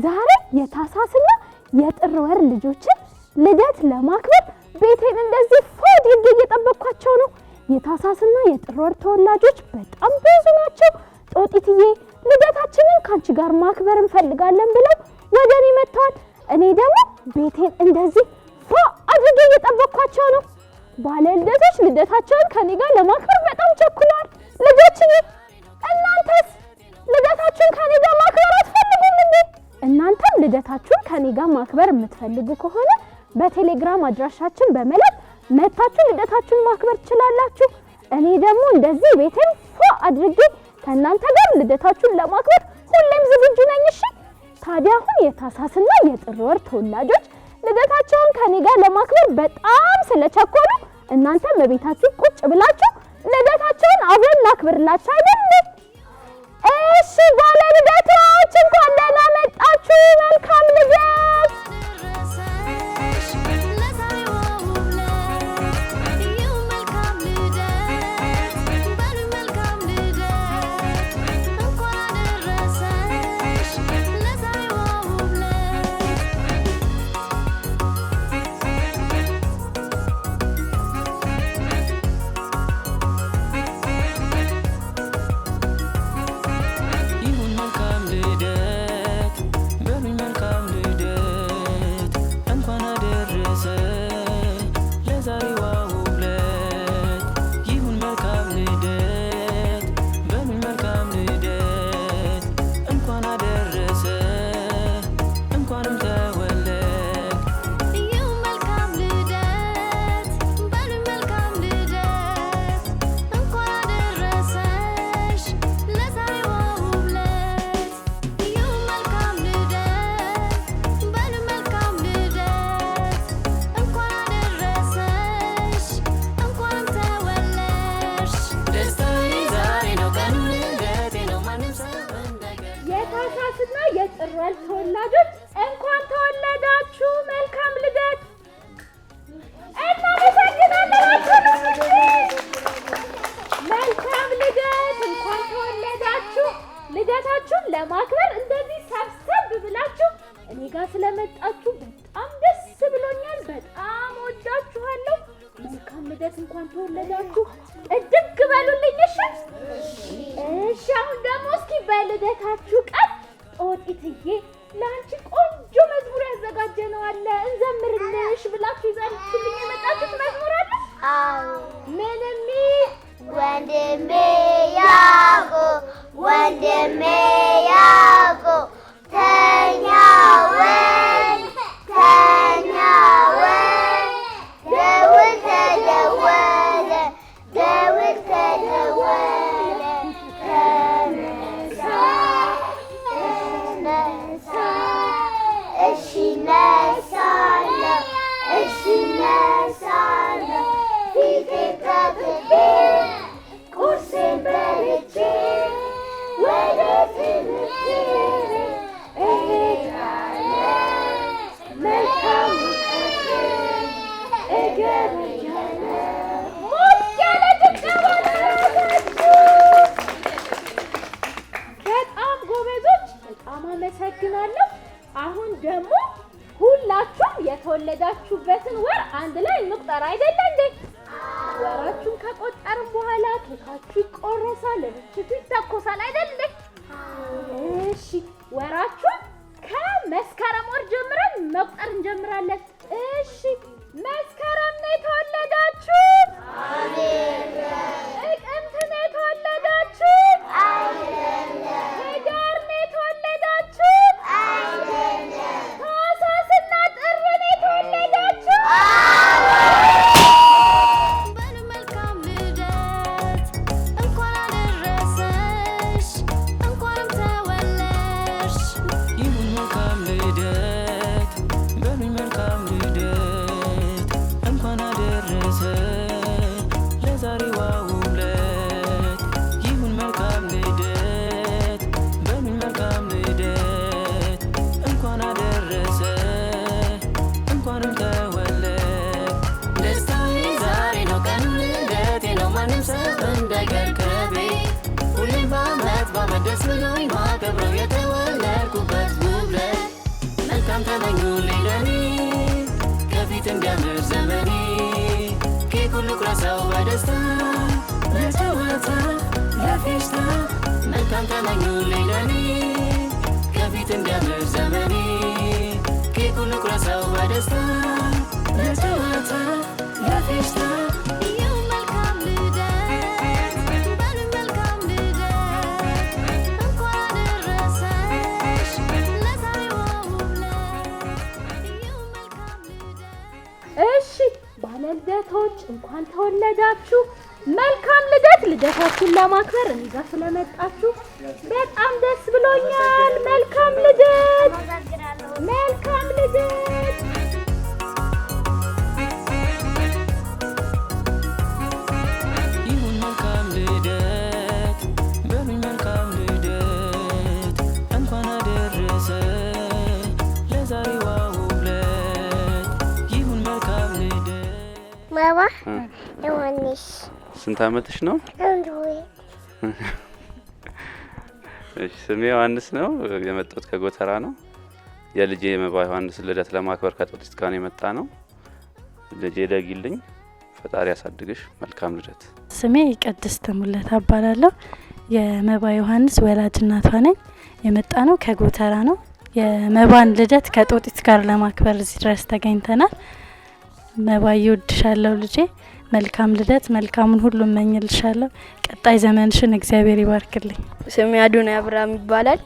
ዛሬ የታህሳስና የጥር ወር ልጆችን ልደት ለማክበር ቤቴን እንደዚህ ፎድ እየጠበቅኳቸው ነው። የታህሳስና የጥር ወር ተወላጆች በጣም ብዙ ናቸው። ጦጢትዬ ልደታችንን ካንቺ ጋር ማክበር እንፈልጋለን ብለው ወደ እኔ መጥተዋል። እኔ ደግሞ ቤቴን እንደዚህ ፎ አድርጌ እየጠበቅኳቸው ነው። ባለ ልደቶች ልደታቸውን ከኔ ጋር ለማክበር በጣም ቸኩለዋል። ልጆችዬ እናንተስ ልደታችሁን ከኔ ጋር ማክበር አትፈልጉም እንዴ? እናንተም ልደታችሁን ከኔ ጋር ማክበር የምትፈልጉ ከሆነ በቴሌግራም አድራሻችን በመላክ መታችሁ ልደታችሁን ማክበር ትችላላችሁ። እኔ ደግሞ እንደዚህ ቤቴን ፎ አድርጌ ከእናንተ ጋር ልደታችሁን ለማክበር ሁሌም ዝግጁ ነኝ። እሺ ታዲያ አሁን የታህሳስና የጥር ወር ተወላጆች ልደታቸውን ከኔ ጋር ለማክበር በጣም ስለቸኮሉ እናንተም በቤታችሁ ቁጭ ብላችሁ ልደታቸውን አብረን እናክብርላችሁ አይደል? እሺ ባለ ልደቶች እንኳን ደህና መጣችሁ። መልካም ልደት። የጥር ወር ተወላጆች እንኳን ተወለዳችሁ። መልካም ልደት። መልካም ልደት። እንኳን ተወለዳችሁ። ልደታችሁን ለማክበር እንደዚህ ሰብሰብ ብላችሁ እኔ ጋር ስለመጣችሁ በጣም ደስ ብሎኛል። በጣም ወዳችኋለሁ። መልካም ልደት። እንኳን ተወለዳችሁ። እድግ በሉልኝ። እሺ አሁን ደግሞ እስኪ በልደታችሁ ቀን ጦጢትዬ ለአንቺ ቆንጆ መዝሙር ያዘጋጀነው አለ እንዘምርልሽ ብላችሁ ይዛችሁልኝ የመጣችሁት መዝሙር አለ? አዎ። ምን የሚል? ወንድሜ ያዕቆብ ወንድሜ ያዕቆብ ተኛ ወይ ተኛ ወይ ደውል ተደወለ ደውል ተደወለ ተነሳ እሺ እነሳለሁ እሺ እነሳለሁ ፊቴን ታጥቤ ቁርሴን በልቼ ወደ ትምህርት ቤት እሄዳለሁ። መልካም ቀን እገባለሁ። ሞት ያለ ጭብጨባ ለራሳችሁ። በጣም ጎበዞች፣ በጣም አመሰግናለሁ። አሁን ደግሞ ሁላችሁም የተወለዳችሁበትን ወር አንድ ላይ እንቁጠር አይደለ እንዴ? ወራችሁን ከቆጠርን በኋላ ኬካችሁ ይቆረሳል፣ ርችቱ ይተኮሳል አይደል እንዴ? እሺ ወራችሁን ከመስከረም ወር ጀምረን መቁጠር እንጀምራለን። እሺ መስከረም ነው የተወለዳችሁት? አይደለም። ጥቅምት ነው የተወለዳችሁት? አይደለም። ህዳር ነው የተወለዳችሁት? አይደለም። ታህሳስና ጥር ነው የተወለዳችሁት? መልካም ልደት እንኳን አደረሰሽ እንኳንም ተወለድሽ። ይሁን መልካም ልደት በሉኝ መልካም ልደት እንኳን አደረሰ ለዛሬዋ ውለት። ይሁን መልካም ልደት በሉኝ መልካም ልደት እንኳን አደረሰ እንኳንም ተወለድ። ደስታዬ ዛሬ ነው ቀኑ ልደቴ ነው ማንም ሰው እንዳይቀር ከቤት ሁሌም በዓመት ደስ ብሎኝ ማከብረው የተወለድኩበት ውለት። መልካም ተመኙልኝ ለኔ ከፊት እንዲያምር ዘመኔ ከሁሉ ቁረሳው በደስታ ለጨዋታ ለፌሽታ መልካም ተመኙልኝ ለኔ ከፊት እንዲያምር ዘመኔ ከሁሉ ቁረሳው በደስታ ለጨዋታ ለፌሽታ ልደቶች እንኳን ተወለዳችሁ። መልካም ልደት። ልደታችሁን ለማክበር እኔ ጋር ስለመጣችሁ በጣም ደስ ብሎኛል። መልካም ልደት። መልካም ልደት። ይሁን መልካም ልደት በሉኝ መልካም ልደት እንኳን አደረሰ ለዛሬዋ ማማ ዮሐንስ ስንት አመትሽ ነው? እሺ ስሜ ዮሐንስ ነው። የመጣሁት ከጎተራ ነው። የልጄ መባ ዮሐንስ ልደት ለማክበር ከጦጢት ጋር የመጣ ነው። ልጄ ደግልኝ፣ ፈጣሪ ያሳድግሽ። መልካም ልደት። ስሜ ቅድስት ሙላታ እባላለሁ። የመባ ዮሐንስ ወላጅ እናቷ ነኝ። የመጣ ነው ከጎተራ ነው። የመባን ልደት ከጦጢት ጋር ለማክበር እዚህ ድረስ ተገኝተናል። መባዬ እወድሻለሁ ልጄ። መልካም ልደት። መልካሙን ሁሉ እመኝልሻለሁ። ቀጣይ ዘመንሽን እግዚአብሔር ይባርክልኝ። ስሜ አዶናይ አብርሃም ይባላል።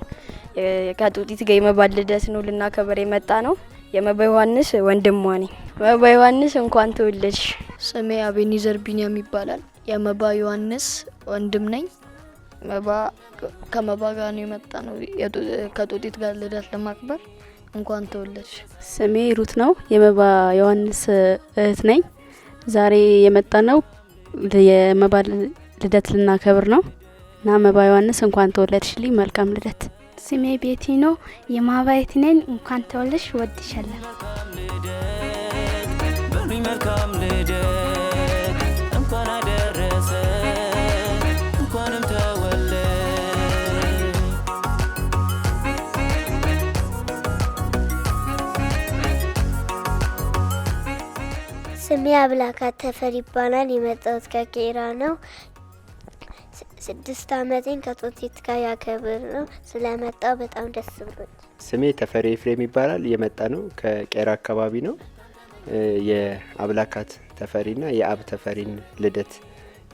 ከጦጢት ጋር የመባ ልደት ነው ልናከብር የመጣ ነው። የመባ ዮሐንስ ወንድሟ ነኝ። መባ ዮሐንስ እንኳን ተወለድሽ። ስሜ አቤኒዘር ቢኒያም ይባላል። የመባ ዮሐንስ ወንድም ነኝ። ከመባ ጋር ነው የመጣ ነው ከጦጢት ጋር ልደት ለማክበር። እንኳን ተወለድሽ። ስሜ ሩት ነው። የመባ ዮሐንስ እህት ነኝ። ዛሬ የመጣ ነው የመባ ልደት ልናከብር ነው እና መባ ዮሐንስ እንኳን ተወለድሽልኝ። መልካም ልደት። ስሜ ቤቲ ነው። የመባ እህት ነኝ። እንኳን ተወለድሽ። ወድሻለሁ። በሉኝ መልካም ልደት እንኳን አደረሰ እንኳንም ተወለደ። ስሜ አብላካት ተፈሪ ይባላል። የመጣሁት ከቄራ ነው። 6 አመቴን ከጦጢት ጋር ያከብር ነው። ስለመጣው በጣም ደስ ብሎኝ። ስሜ ተፈሪ ኤፍሬም ይባላል። የመጣ ነው ከቄራ አካባቢ ነው። የአብላካት ተፈሪና የአብ ተፈሪን ልደት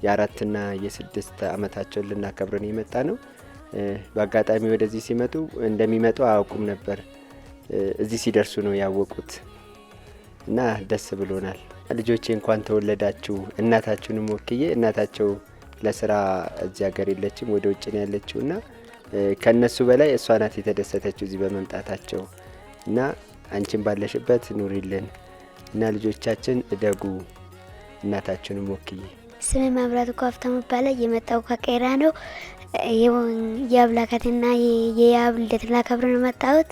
የ4ና የ6 አመታቸውን ልናከብር ነው የመጣ ነው። በአጋጣሚ ወደዚህ ሲመጡ እንደሚመጡ አያውቁም ነበር። እዚህ ሲደርሱ ነው ያወቁት እና ደስ ብሎናል። ልጆቼ እንኳን ተወለዳችሁ። እናታችሁንም ወክዬ እናታቸው ለስራ እዚህ ሀገር የለችም፣ ወደ ውጭ ነው ያለችው እና ከነሱ በላይ እሷ ናት የተደሰተችው እዚህ በመምጣታቸው እና አንቺን ባለሽበት ኑሪልን እና ልጆቻችን እደጉ። እናታችሁንም ወክዬ። ስሜ መብራቱ ኳፍታም ይባላል። የመጣው ከቄራ ነው። የአብላካትና የአብ ልደት ላከብር ነው መጣሁት።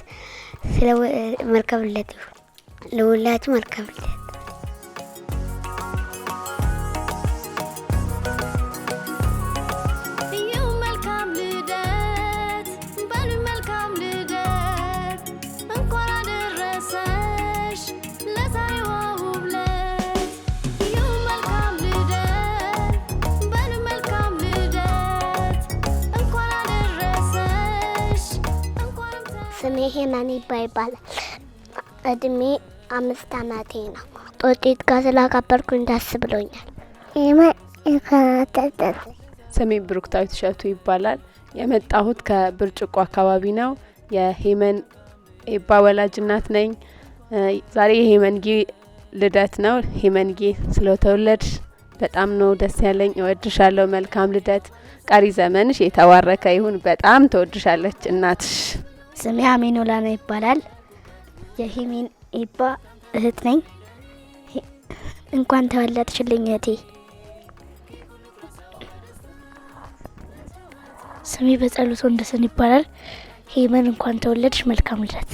ስለ መልካም ልደት ለሁላችሁ መልካም ልደት። ስሜ ሄናን ይባላል። እድሜ 5 አመቴ ነው። ጦጢት ጋር ስላከበርኩኝ ደስ ብሎኛል። ስሜ ብሩክታዊት እሸቱ ይባላል። የመጣሁት ከብርጭቆ አካባቢ ነው። የሄመን ኤባ ወላጅ እናት ነኝ። ዛሬ የሄመንጌ ልደት ነው። ሄመንጌ ስለተወለድሽ በጣም ነው ደስ ያለኝ። እወድሻለሁ። መልካም ልደት። ቀሪ ዘመንሽ የተባረከ ይሁን። በጣም ተወድሻለች እናትሽ። ስሜ አሜኖላና ይባላል። የሄሜን ኤባ እህት ነኝ። እንኳን ተወለድሽልኝ እህቴ። ስሜ በጸሎት ወንደሰን ይባላል። ሄመን እንኳን ተወለድሽ። መልካም ልደት።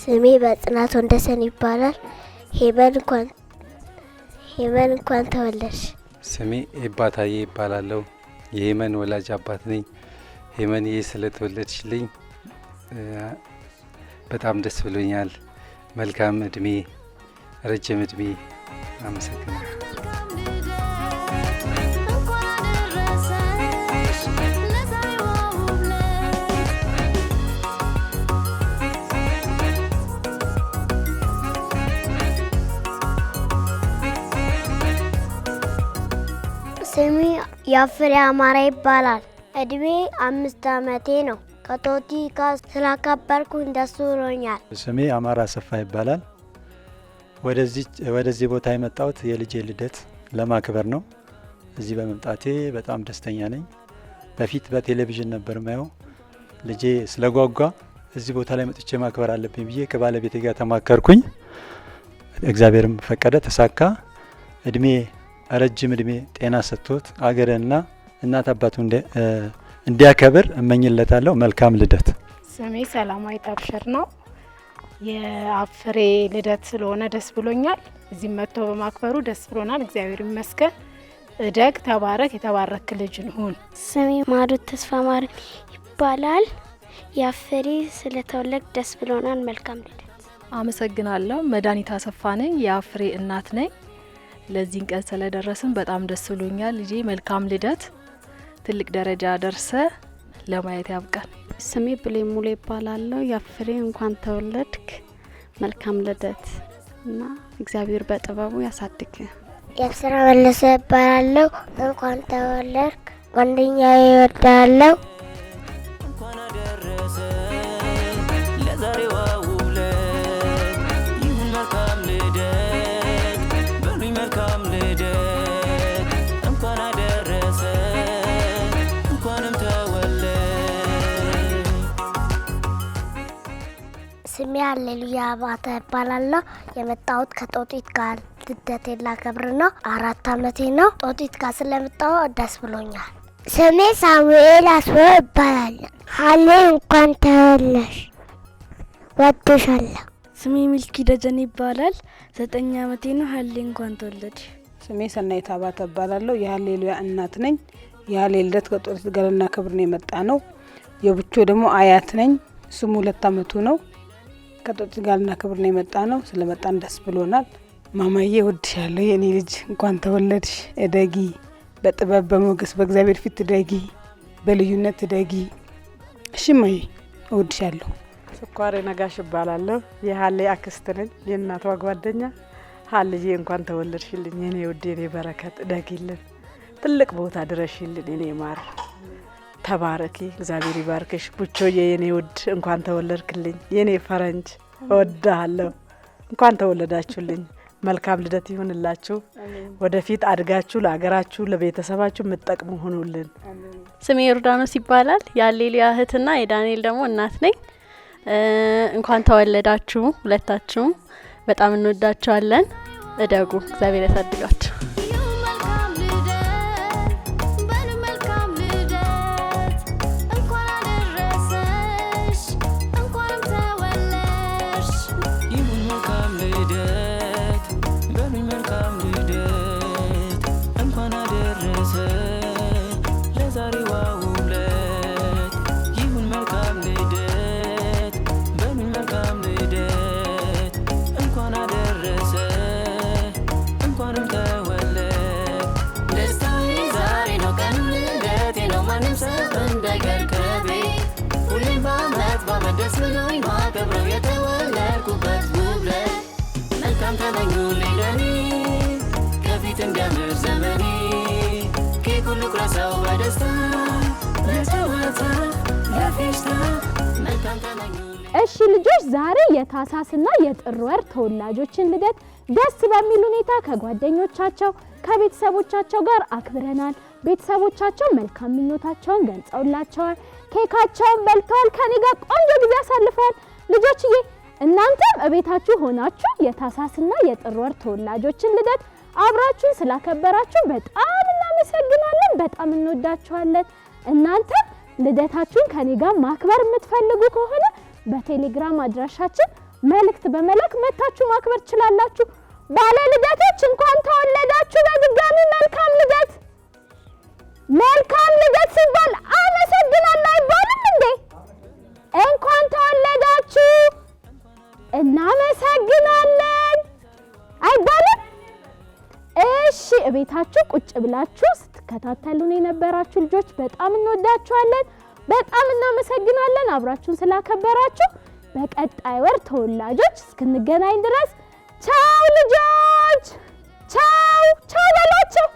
ስሜ በጽናት ወንደሰን ይባላል። ሄመን እንኳን ተወለድሽ። ስሜ ኤባታዬ ይባላለሁ። የሄመን ወላጅ አባት ነኝ። ሄመንዬ ስለተወለድሽልኝ በጣም ደስ ብሎኛል። መልካም እድሜ፣ ረጅም እድሜ። አመሰግናለሁ። ስሜ ያፍሬ አማራ ይባላል። እድሜ 5 ዓመቴ ነው። ከቶቲ ጋር ስላከበርኩኝ ደስ ብሎኛል። ስሜ አማራ አሰፋ ይባላል። ወደዚህ ቦታ የመጣሁት የልጄ ልደት ለማክበር ነው። እዚህ በመምጣቴ በጣም ደስተኛ ነኝ። በፊት በቴሌቪዥን ነበር ማየው። ልጄ ስለጓጓ እዚህ ቦታ ላይ መጥቼ ማክበር አለብኝ ብዬ ከባለቤቴ ጋር ተማከርኩኝ። እግዚአብሔርም ፈቀደ፣ ተሳካ። ረጅም እድሜ ጤና ሰጥቶት አገርና እናት አባቱ እንዲያከብር እመኝለታለሁ። መልካም ልደት። ስሜ ሰላማዊት አብሽር ነው። የአፍሬ ልደት ስለሆነ ደስ ብሎኛል። እዚህ መጥቶ በማክበሩ ደስ ብሎናል። እግዚአብሔር ይመስገን። እደግ፣ ተባረክ፣ የተባረክ ልጅ ሁን። ስሜ ማሩት ተስፋ ማር ይባላል። የአፍሬ ስለተወለድ ደስ ብሎናል። መልካም ልደት። አመሰግናለሁ። መድኃኒት አሰፋ ነኝ። የአፍሬ እናት ነኝ። ለዚህ ቀን ስለደረስን በጣም ደስ ብሎኛል። ልጄ መልካም ልደት፣ ትልቅ ደረጃ ደርሰ ለማየት ያብቃል። ስሜ ብሌን ሙሉ ይባላለሁ። ያፍሬ እንኳን ተወለድክ፣ መልካም ልደት እና እግዚአብሔር በጥበቡ ያሳድግ። የስራ መለሰ ይባላለሁ። እንኳን ተወለድክ፣ ጓደኛዬ ይወዳለሁ። እንኳን አደረሰ ለዛሬዋ ውለት፣ ይሁን መልካም ልደት በሉኝ፣ መልካም ልደት። እንኳን አደረሰ እንኳንም ተወለድ። ስሜ ሃሌሉያ አባተ ይባላለሁ። የመጣሁት ከጦጢት ጋር ልደቴን ላከብር ነው። 4 ዓመቴ ነው። ጦጢት ጋር ስለመጣሁ ደስ ብሎኛል። ስሜ ሳሙኤል አስቦ ይባላለሁ። ሃሌ እንኳን ተወለድሽ፣ ወድሻለሁ። ስሜ ሚልኪ ደጀን ይባላል። 9 ዓመቴ ነው። ሃሌ እንኳን ተወለድሽ። ስሜ ሰናይት አባተ እባላለሁ። የሃሌሉያ እናት ነኝ። የሃሌ ልደት ከጦጢት ጋር ልናከብር ነው የመጣ ነው። የብቾ ደግሞ አያት ነኝ። ስሙ 2 ዓመቱ ነው። ከጦጢት ጋር ልናከብር ነው የመጣ ነው። ስለመጣን ደስ ብሎናል። ማማዬ እወድሻለሁ የኔ ልጅ፣ እንኳን ተወለድሽ። እደጊ፣ በጥበብ በሞገስ በእግዚአብሔር ፊት እደጊ፣ በልዩነት እደጊ። እሺ ማዬ እወድሻለሁ። ስኳሬ ነጋሽ እባላለሁ። የሃሌ አክስት ነኝ፣ የእናቷ ጓደኛ። ሃልዬ እንኳን ተወለድሽልኝ የኔ ውድ፣ የኔ በረከት፣ እደጊልን፣ ትልቅ ቦታ ድረሽልን የኔ ማር፣ ተባረኪ፣ እግዚአብሔር ይባርክሽ። ቡቾዬ የኔ ውድ እንኳን ተወለድክልኝ የኔ ፈረንጅ፣ እወድሃለሁ። እንኳን ተወለዳችሁልኝ። መልካም ልደት ይሁንላችሁ። ወደፊት አድጋችሁ ለሀገራችሁ ለቤተሰባችሁ የምትጠቅሙ ሆኑልን። ስሜ ዮርዳኖስ ይባላል። የሃሌሉያ እህትና የዳንኤል ደግሞ እናት ነኝ። እንኳን ተወለዳችሁ ሁለታችሁም። በጣም እንወዳችኋለን። እደጉ፣ እግዚአብሔር ያሳድጋችሁ። ደስ ብሎኝ ማከብረው የተወለድኩበት ውብለት፣ መልካም ተመኙልኝ ለኔ ከፊት እንዲያምር ዘመኔ። ኬክ ሁሉ ቁረሰው በደስታ ለጨዋታ ለፌሽታ፣ መልካም ተመኙልኝ። እሺ ልጆች፣ ዛሬ የታህሳስና የጥር ወር ተወላጆችን ልደት ደስ በሚል ሁኔታ ከጓደኞቻቸው ከቤተሰቦቻቸው ጋር አክብረናል። ቤተሰቦቻቸው መልካም ምኞታቸውን ገልጸውላቸዋል። ኬካቸውን በልተዋል። ከኔ ጋር ቆንጆ ጊዜ አሳልፈዋል። ልጆችዬ እናንተም እቤታችሁ ሆናችሁ የታህሳስና የጥር ወር ተወላጆችን ልደት አብራችሁን ስላከበራችሁ በጣም እናመሰግናለን። በጣም እንወዳችኋለን። እናንተም ልደታችሁን ከኔ ጋር ማክበር የምትፈልጉ ከሆነ በቴሌግራም አድራሻችን መልእክት በመላክ መታችሁ ማክበር ትችላላችሁ። ባለ ልደቶች እንኳን ተወለዳችሁ። በድጋሚ መልካም ልደት። መልካም ልደት ሲባል አመሰግናለሁ አይባልም እንዴ? እንኳን ተወለዳችሁ እናመሰግናለን አይባልም? እሺ እቤታችሁ ቁጭ ብላችሁ ስትከታተሉን የነበራችሁ ልጆች በጣም እንወዳችኋለን፣ በጣም እናመሰግናለን አብራችሁን ስላከበራችሁ። በቀጣይ ወር ተወላጆች እስክንገናኝ ድረስ ቻው ልጆች፣ ቻው ቻው በሏቸው።